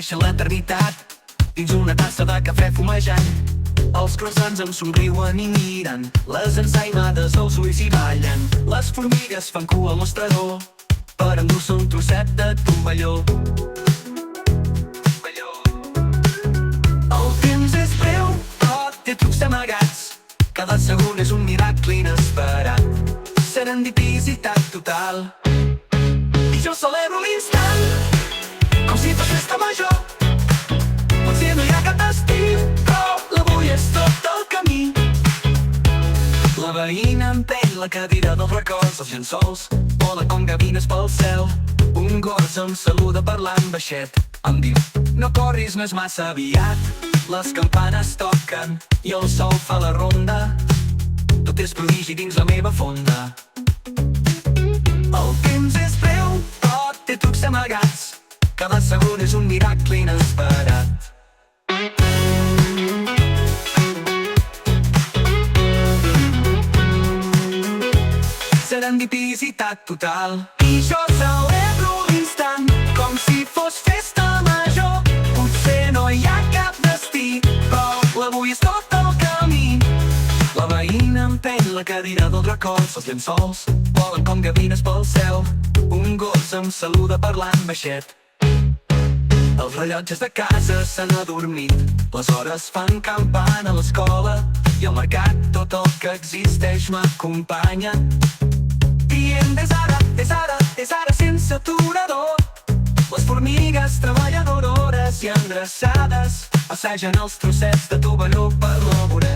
deixa l'eternitat dins una tassa de cafè fumejant. Els croissants em somriuen i miren, les ensaïmades als ulls hi ballen. Les formigues fan cua al mostrador per endur-se un trosset de tovalló. El temps és breu, però té trucs amagats. Cada segon és un miracle inesperat. Serendipicitat total. I jo celebro l'instant, com si fos festa major. Potser no hi ha cap destí, però l'avui és tot el camí. La veïna empeny la cadira dels records, els llençols vola com gavines pel cel. Un gos em saluda parlant baixet, em diu: no corris, no és massa aviat. Les campanes toquen i el sol fa la ronda. Tot és prodigi dins la meva fonda. El temps és breu, però té trucs amagats. Cada segon és un miracle inesperat. Serendipicitat total. I jo celebro l'instant, com si fos festa major. Potser no hi ha cap destí, però l'avui és tot el camí. La veïna empeny la cadira dels records, els llençols volen com gavines pel cel. Un gos em saluda parlant baixet. Els rellotges de casa s'han adormit, les hores fan campana a l'escola i al mercat tot el que existeix m'acompanya. Dient és ara, és ara, és ara sense aturador. Les formigues treballadores i endreçades passegen els trossets de tovalló per la vorera.